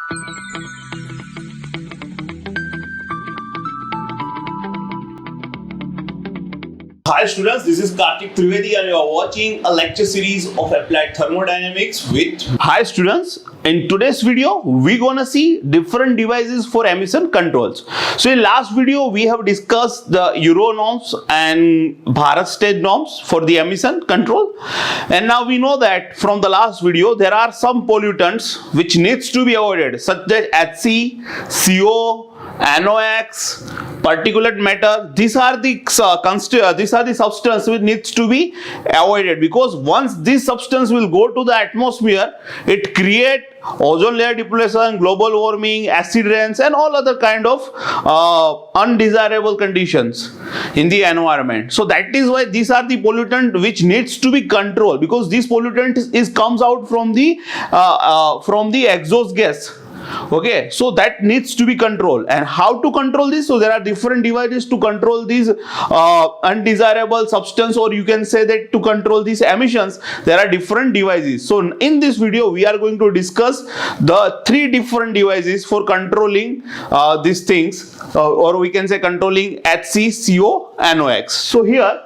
Hi students, this is Kartik Trivedi and you are watching a lecture series of Applied Thermodynamics with... Hi students, in today's video we're gonna see different devices for emission controls. So in last video we have discussed the Euro norms and Bharat stage norms for the emission control, and now we know that from the last video there are some pollutants which needs to be avoided, such as HC, CO, NOx, particulate matter. These are the substances which needs to be avoided, because once this substance will go to the atmosphere, it create ozone layer depletion, global warming, acid rains, and all other kind of undesirable conditions in the environment. So that is why these are the pollutant which needs to be controlled, because this pollutant comes out from the exhaust gas. Okay, so that needs to be controlled. And how to control this? So there are different devices to control these undesirable substance, or you can say that to control these emissions there are different devices. So in this video we are going to discuss the three different devices for controlling these things, or we can say controlling HC, CO, NOx. So here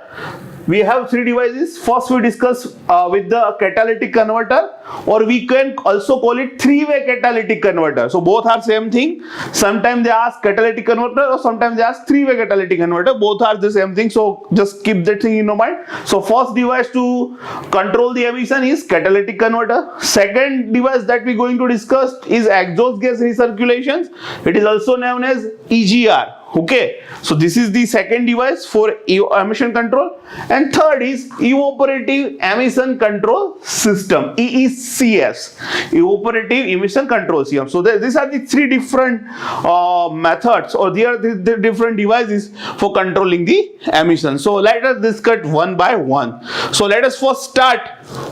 we have three devices. First we discuss with the catalytic converter, or we can also call it three-way catalytic converter. So both are same thing. Sometimes they ask catalytic converter, or sometimes they ask three-way catalytic converter. Both are the same thing, so just keep that thing in your mind. So first device to control the emission is catalytic converter. Second device that we're going to discuss is exhaust gas recirculation. It is also known as EGR. Okay, so this is the second device for emission control. And third is evaporative emission control system, EECS, evaporative emission control system. So these are the three different methods, or they are the different devices for controlling the emission. So let us discuss one by one. So let us first start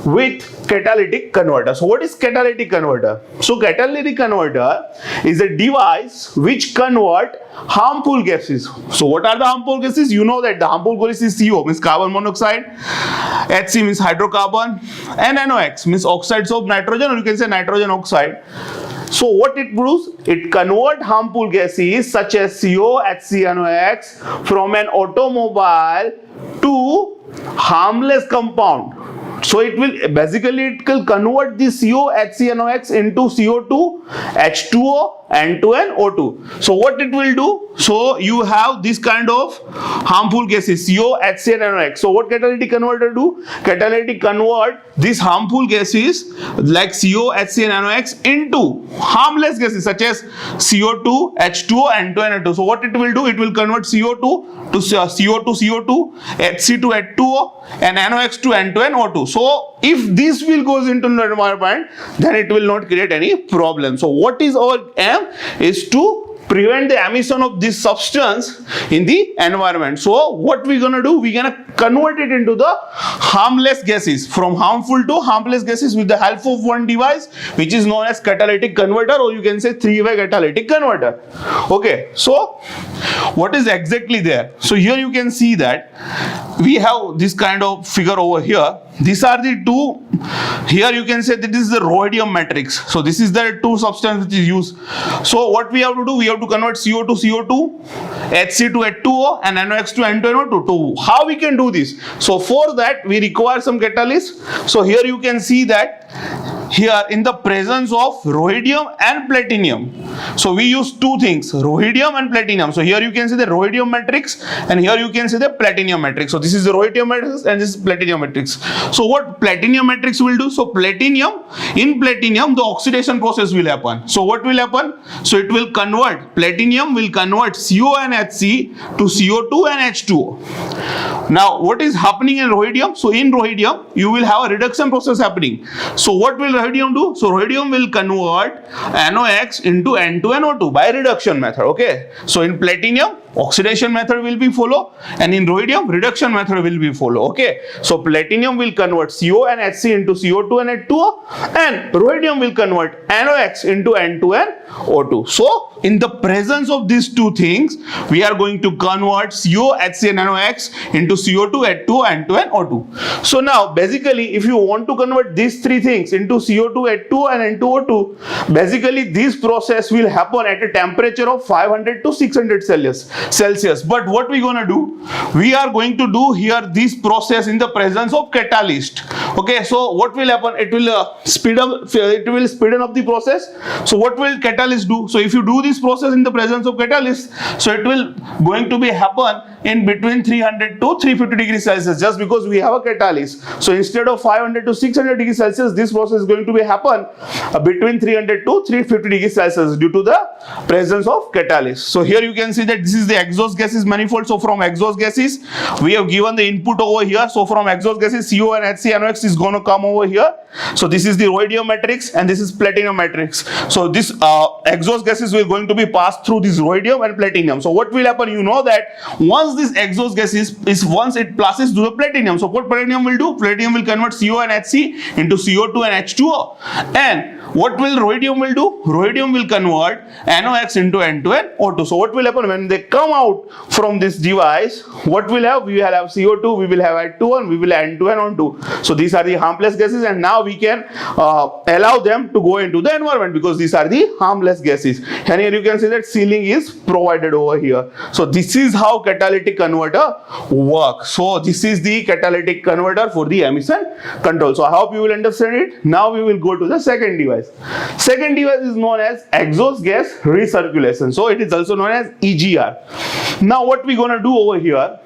with catalytic converter. So what is catalytic converter? So catalytic converter is a device which convert harmful gases. So what are the harmful gases? You know that the harmful gas is CO, means carbon monoxide, HC means hydrocarbon, and NOx means oxides of nitrogen, or you can say nitrogen oxide. So what it proves? It converts harmful gases such as CO, HC, NOx from an automobile to harmless compound. So it will convert the CO, HC, NOx into CO2, H2O, N2N, O2. So what it will do? So you have this kind of harmful gases, CO, HC, and NOx. So what catalytic converter do? Catalytic convert these harmful gases like CO, HC, and NOx into harmless gases such as CO2, H2O, N2N, N2. So what it will do? It will convert CO2 to CO2, HC to H2O, and NOx to N2N, O2. So if this will goes into the environment, then it will not create any problem. So what is our aim is to prevent the emission of this substance in the environment. So what we're gonna do, we're gonna convert it into the harmless gases, from harmful to harmless gases, with the help of one device which is known as catalytic converter, or you can say three-way catalytic converter. Okay, so what is exactly there? So here you can see that we have this kind of figure over here. These are the two. Here you can say that this is the rhodium matrix. So this is the two substance which is used. So what we have to do, we have to convert CO to CO2, HC to H2O, and NOx to N2NO to. How we can do this? So for that we require some catalyst. So here you can see that here in the presence of rhodium and platinum. So we use two things, rhodium and platinum. So here you can see the rhodium matrix, and here you can see the platinum matrix. So this is the rhodium matrix and this is platinum matrix. So what platinum matrix will do? So platinum, in platinum the oxidation process will happen. So what will happen? So it will convert, platinum will convert CO and HC to CO2 and H2O. Now what is happening in rhodium? So in rhodium you will have a reduction process happening. So what will rhodium do? So rhodium will convert NOx into N2NO2 by reduction method. Okay, so in platinum oxidation method will be follow, and in rhodium reduction method will be follow. Okay, so platinum will convert CO and Hc into CO2 and H2O, and rhodium will convert NOx into N2 and O2. So in the presence of these two things, we are going to convert CO, Hc and NOx into CO2, H2O, N2 and O2. So now basically if you want to convert these three things into CO2, H2O and N2O2, basically this process will happen at a temperature of 500 to 600 Celsius. But what we gonna do? We are going to do here this process in the presence of catalyst. Okay, so what will happen? It will speed up the process. So what will catalyst do? So if you do this process in the presence of catalyst, so it will going to be happen in between 300 to 350 degrees Celsius, just because we have a catalyst. So instead of 500 to 600 degrees Celsius, this process is going to be happen between 300 to 350 degrees Celsius due to the presence of catalyst. So here you can see that this is the exhaust gases manifold. So from exhaust gases we have given the input over here. So from exhaust gases CO and Hc NOx is going to come over here. So this is the rhodium matrix and this is platinum matrix. So this exhaust gases will going to be passed through this rhodium and platinum. So what will happen? You know that once this exhaust gas is once it passes to the platinum, so what platinum will do? Platinum will convert CO and Hc into CO2 and H2O. And what will rhodium will do? Rhodium will convert NOx into N2 and O2. So what will happen when they come out from this device? What will have? We will have CO2, we will have H2O, and we will have N2 and O2. So these are the harmless gases, and now we can allow them to go into the environment because these are the harmless gases. And here you can see that sealing is provided over here. So this is how catalytic converter works. So this is the catalytic converter for the emission control. So I hope you will understand it. Now we will go to the second device. Second device is known as exhaust gas recirculation. So it is also known as EGR. Now what we gonna do over here?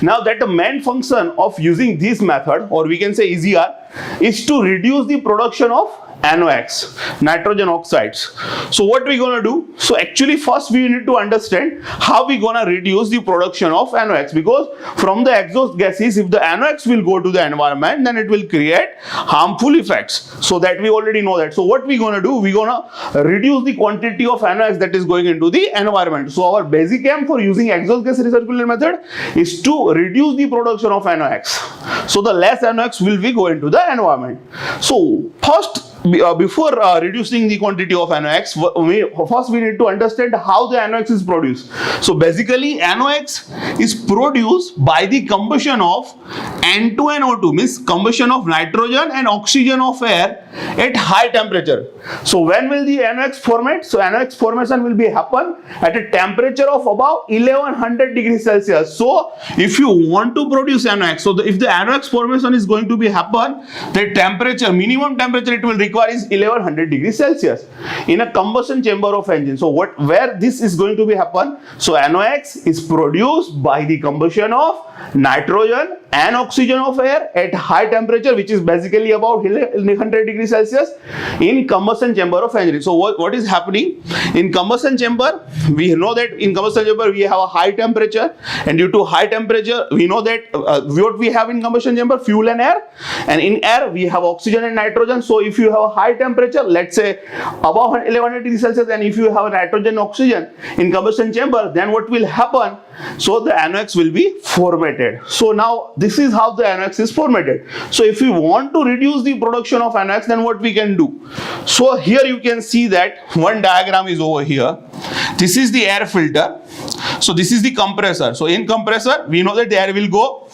Now that the main function of using this method, or we can say EGR, is to reduce the production of NOx, nitrogen oxides. So what we gonna do? So actually first we need to understand how we gonna reduce the production of NOx, because from the exhaust gases, if the NOx will go to the environment, then it will create harmful effects. So that we already know that. So what we gonna do? We gonna reduce the quantity of NOx that is going into the environment. So our basic aim for using exhaust gas recirculation method is to reduce the production of NOx. So the less NOx will be go into the environment. So first, before reducing the quantity of NOx, first we need to understand how the NOx is produced. So basically NOx is produced by the combustion of N2 and O2, means combustion of nitrogen and oxygen of air at high temperature. So when will the NOx formate? So NOx formation will be happen at a temperature of about 1100 degrees Celsius. So if you want to produce NOx, so if the NOx formation is going to be happen, the temperature, minimum temperature it will require is 1100 degrees Celsius in a combustion chamber of engine. So where this is going to be happen? So NOx is produced by the combustion of nitrogen and oxygen of air at high temperature, which is basically about 1100 degrees Celsius in combustion chamber of engine. So what is happening in combustion chamber? We know that in combustion chamber we have a high temperature, and due to high temperature we know that what we have in combustion chamber, fuel and air, and in air we have oxygen and nitrogen. So if you have a high temperature, let's say above 1100 degrees Celsius, and if you have nitrogen oxygen in combustion chamber, then what will happen? So the NOx will be formated. So now this is how the NOx is formated. So if we want to reduce the production of NOx, then what we can do? So here you can see that one diagram is over here. This is the air filter. So this is the compressor. So in compressor we know that the air will go.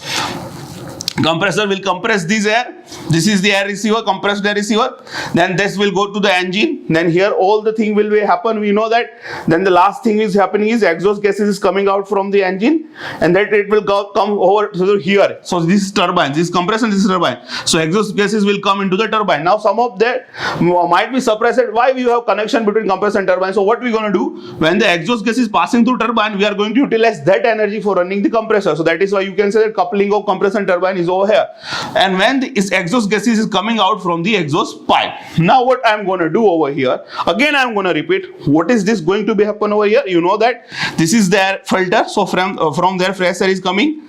Compressor will compress this air. This is the air receiver, compressed air receiver. Then this will go to the engine. Then here all the thing will be happen. We know that. Then the last thing is happening is exhaust gases is coming out from the engine, and that it will come over to here. So this is turbine. This is compression. This is turbine. So exhaust gases will come into the turbine. Now some of that might be surprised at why we have connection between compressor and turbine. So what we gonna do? When the exhaust gas is passing through turbine, we are going to utilize that energy for running the compressor. So that is why you can say that coupling of compressor and turbine is over here. And when this exhaust exhaust gases is coming out from the exhaust pipe. Now what I'm going to do over here, again I'm going to repeat, what is this going to be happen over here? You know that this is their filter, so from their fresh air is coming.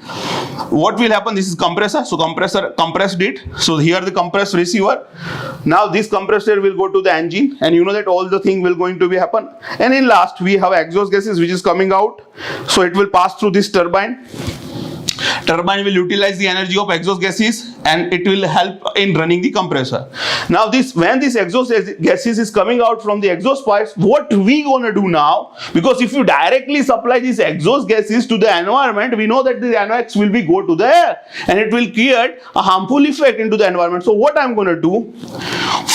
What will happen? This is compressor, so compressor compressed it, so here the compressed receiver. Now this compressed air will go to the engine, and you know that all the thing will going to be happen. And in last we have exhaust gases which is coming out, so it will pass through this turbine. Turbine will utilize the energy of exhaust gases and it will help in running the compressor. Now when this exhaust gases is coming out from the exhaust pipes, what we gonna do now? Because if you directly supply these exhaust gases to the environment, we know that the NOx will be go to the air and it will create a harmful effect into the environment. So what I'm gonna do,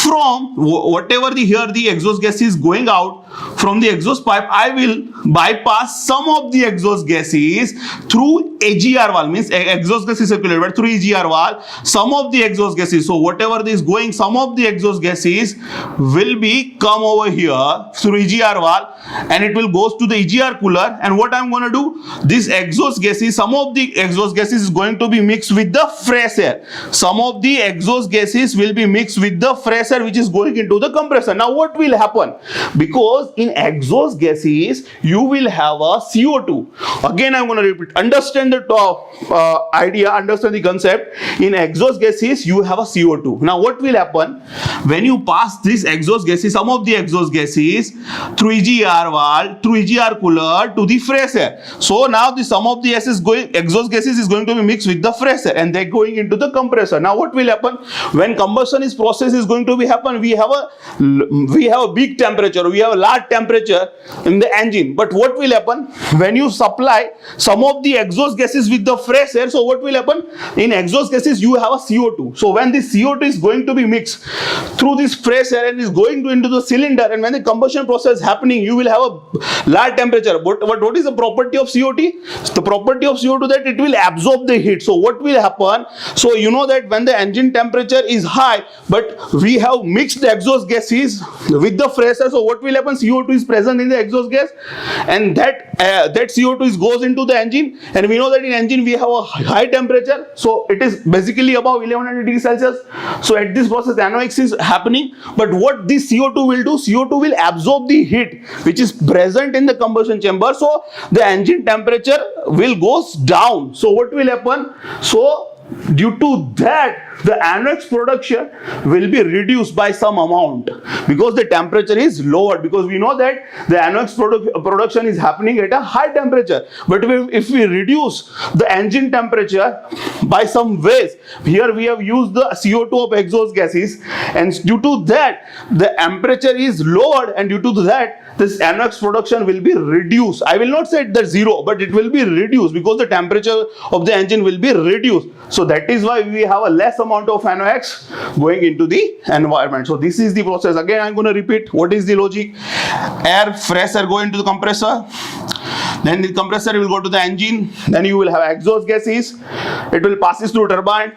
from whatever the exhaust gas is going out from the exhaust pipe, I will bypass some of the exhaust gases through AGR valve, means exhaust gas is circulated, but through AGR valve, some of the exhaust gases, so whatever is going, some of the exhaust gases will be come over here through AGR valve and it will goes to the AGR cooler. And what I'm going to do, this exhaust gases, some of the exhaust gases is going to be mixed with the fresh air. Some of the exhaust gases will be mixed with the fresh air which is going into the compressor. Now what will happen? Because in exhaust gases you will have a CO2. Again I'm going to repeat, understand the idea, understand the concept. In exhaust gases you have a CO2. Now what will happen when you pass this exhaust gases, some of the exhaust gases through AGR valve, through AGR cooler to the fresh air. So now the some of the exhaust gases is going to be mixed with the fresh air and they're going into the compressor. Now what will happen when combustion is process is going to be happen? We have a big temperature, we have a large temperature in the engine. But what will happen when you supply some of the exhaust gases with the fresh air? So what will happen? In exhaust gases you have a CO2. So when this CO2 is going to be mixed through this fresh air and is going into the cylinder, and when the combustion process is happening, you will have a large temperature. But what is the property of CO2? The property of CO2 that it will absorb the heat. So what will happen? So you know that when the engine temperature is high, but we have mixed the exhaust gases with the fresh air, so what will happen? CO2 is present in the exhaust gas and that CO2 goes into the engine, and we know that in engine we have a high temperature, so it is basically above 1100 degrees Celsius. So at this process NOx is happening, but what this CO2 will do? CO2 will absorb the heat which is present in the combustion chamber, so the engine temperature will goes down. So what will happen? So due to that the NOx production will be reduced by some amount because the temperature is lowered, because we know that the NOx production is happening at a high temperature. But if we reduce the engine temperature by some ways, here we have used the CO2 of exhaust gases, and due to that the temperature is lowered, and due to that this NOx production will be reduced. I will not say that zero, but it will be reduced because the temperature of the engine will be reduced. So that is why we have a less amount of NOx going into the environment. So this is the process. Again I'm going to repeat what is the logic. Fresh air go into the compressor, then the compressor will go to the engine, then you will have exhaust gases, it will passes through turbine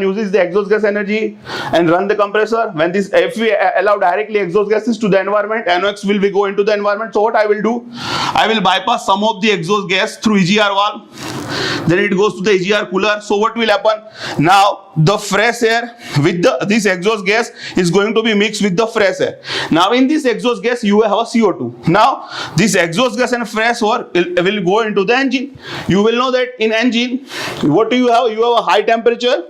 uses the exhaust gas energy and run the compressor. When this, if we allow directly exhaust gases to the environment, NOx will be go into the environment. So what I will do, I will bypass some of the exhaust gas through AGR valve, then it goes to the AGR cooler. So what will happen? Now the fresh air with this exhaust gas is going to be mixed with the fresh air. Now in this exhaust gas you have a CO2. Now this exhaust gas and fresh air will go into the engine. You will know that in engine what do you have? You have a high temperature.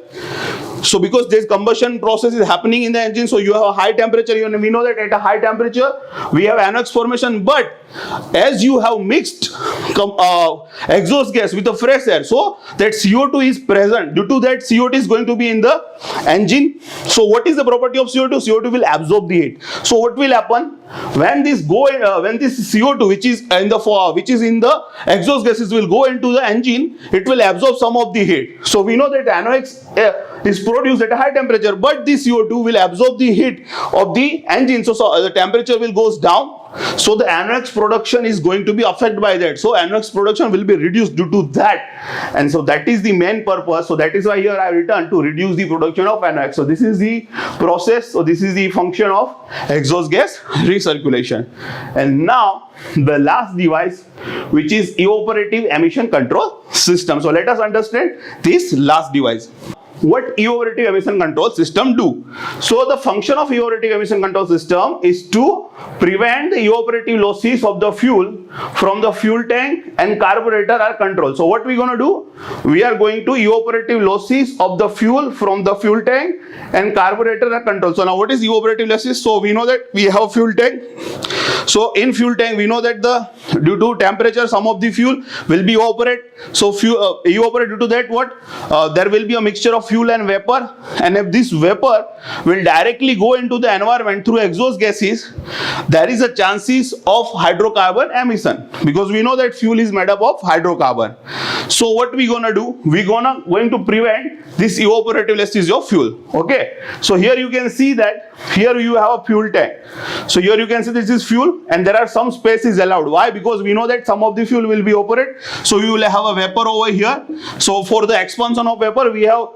So because this combustion process is happening in the engine, so you have a high temperature. We know that at a high temperature we have NOx formation, but as you have mixed exhaust gas with the fresh air, so that CO2 is present. Due to that CO2 is going to be in the engine. So what is the property of CO2? CO2 will absorb the heat. So what will happen when this CO2 which is in the exhaust gases will go into the engine, it will absorb some of the heat. So we know that NOx is produced at a high temperature, but the CO2 will absorb the heat of the engine, so the temperature will goes down. So the NOx production is going to be affected by that. So NOx production will be reduced due to that, and so that is the main purpose. So that is why here I return to reduce the production of NOx. So this is the process. So this is the function of exhaust gas recirculation. And now the last device, which is evaporative emission control system. So let us understand this last device. what evaporative emission control system do? So the function of evaporative emission control system is to prevent the evaporative losses of the fuel from the fuel tank and carburetor are controlled. So what we gonna do? We are going to evaporative losses of the fuel from the fuel tank and carburetor are controlled. So now what is evaporative losses? So we know that we have a fuel tank. So in fuel tank we know that due to temperature some of the fuel will be evaporate. So evaporate, due to that what? There will be a mixture of fuel and vapor, and if this vapor will directly go into the environment through exhaust gases, there is a chances of hydrocarbon emission, because we know that fuel is made up of hydrocarbon. So what we gonna do? We going to prevent this evaporative losses of fuel. Okay, so here you can see that here you have a fuel tank. So here you can see this is fuel and there are some spaces allowed. Why? Because we know that some of the fuel will be evaporate, so we will have a vapor over here. So for the expansion of vapor we have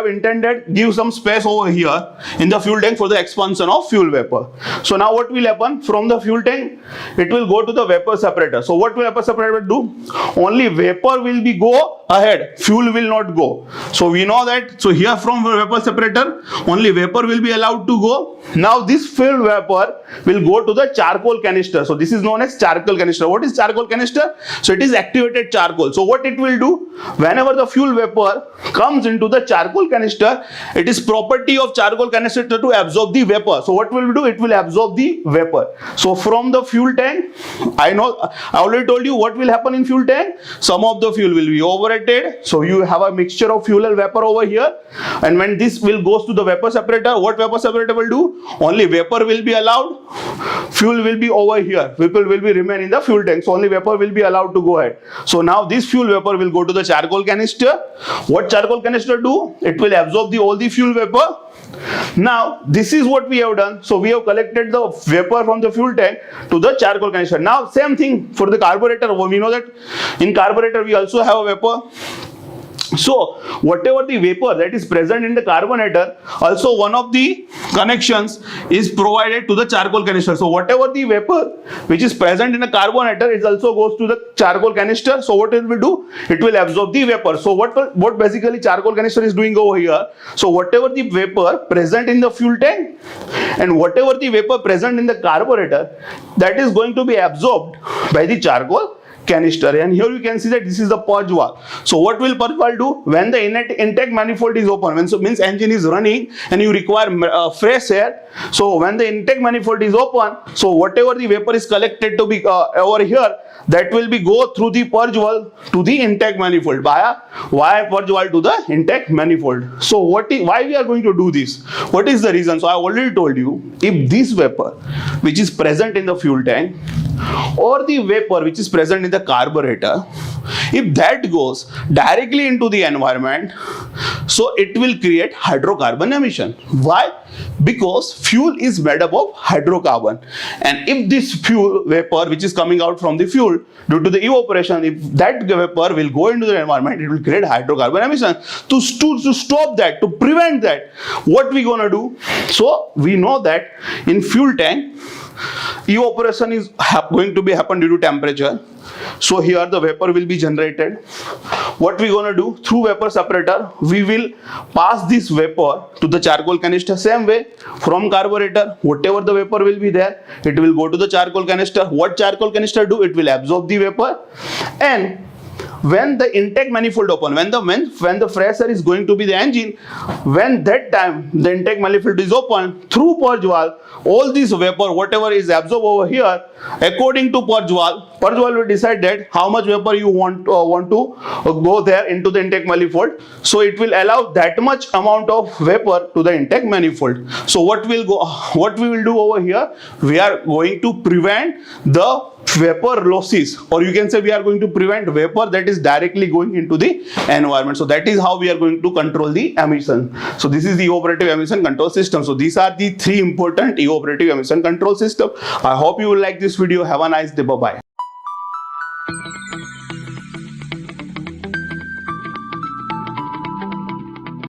intended give some space over here in the fuel tank for the expansion of fuel vapor. So now what will happen? From the fuel tank it will go to the vapor separator. So what will vapor separator do? Only vapor will be go ahead, fuel will not go. So we know that. So here from vapor separator only vapor will be allowed to go. Now this fuel vapor will go to the charcoal canister. So this is known as charcoal canister. What is charcoal canister? So it is activated charcoal. So what it will do? Whenever the fuel vapor comes into the charcoal canister, it is property of charcoal canister to absorb the vapor. So what will it do? It will absorb the vapor. So from the fuel tank, I already told you what will happen in fuel tank. Some of the fuel will be overrated. So you have a mixture of fuel and vapor over here. And when this will goes to the vapor separator, what vapor separator will do? Only vapor will be allowed. Fuel will be over here. Vapor will be remain in the fuel tank. So only vapor will be allowed to go ahead. So now this fuel vapor will go to the charcoal canister. What charcoal canister do? It will absorb all the fuel vapor. Now this is what we have done. So we have collected the vapor from the fuel tank to the charcoal canister. Now same thing for the carburetor. We know that in carburetor we also have a vapor. So whatever the vapor that is present in the carburetor, also one of the connections is provided to the charcoal canister. So whatever the vapor which is present in the carburetor, it also goes to the charcoal canister. So what it will do? It will absorb the vapor. So what basically charcoal canister is doing over here? So whatever the vapor present in the fuel tank and whatever the vapor present in the carburetor, that is going to be absorbed by the charcoal canister. And here you can see that this is the purge valve. So what will purge valve do? When the intake manifold is open, means engine is running and you require fresh air. So when the intake manifold is open, so whatever the vapor is collected to be over here, that will be go through the purge valve to the intake manifold. Via purge valve to the intake manifold. So why we are going to do this? What is the reason? So I already told you, if this vapor which is present in the fuel tank or the vapor which is present in the carburetor, if that goes directly into the environment, so it will create hydrocarbon emission. Why? Because fuel is made up of hydrocarbon, and if this fuel vapor which is coming out from the fuel due to the evaporation, if that vapor will go into the environment, it will create hydrocarbon emission. To stop that, to prevent that, what we gonna do? So we know that in fuel tank evaporation is going to be happen due to temperature. So here the vapor will be generated. What we gonna do? Through vapor separator we will pass this vapor to the charcoal canister. Same way from carburetor, whatever the vapor will be there, it will go to the charcoal canister. What charcoal canister do? It will absorb the vapor, and when the intake manifold open, when the fresh air is going to be the engine, when that time the intake manifold is open, through purge valve, all this vapor whatever is absorbed over here, according to purge valve will decide that how much vapor you want to go there into the intake manifold. So it will allow that much amount of vapor to the intake manifold. So what we will do over here, we are going to prevent the vapor losses, or you can say we are going to prevent vapor that is directly going into the environment. So that is how we are going to control the emission. So this is the evaporative emission control system. So these are the three important evaporative emission control system. I hope you will like this video. Have a nice day. Bye bye.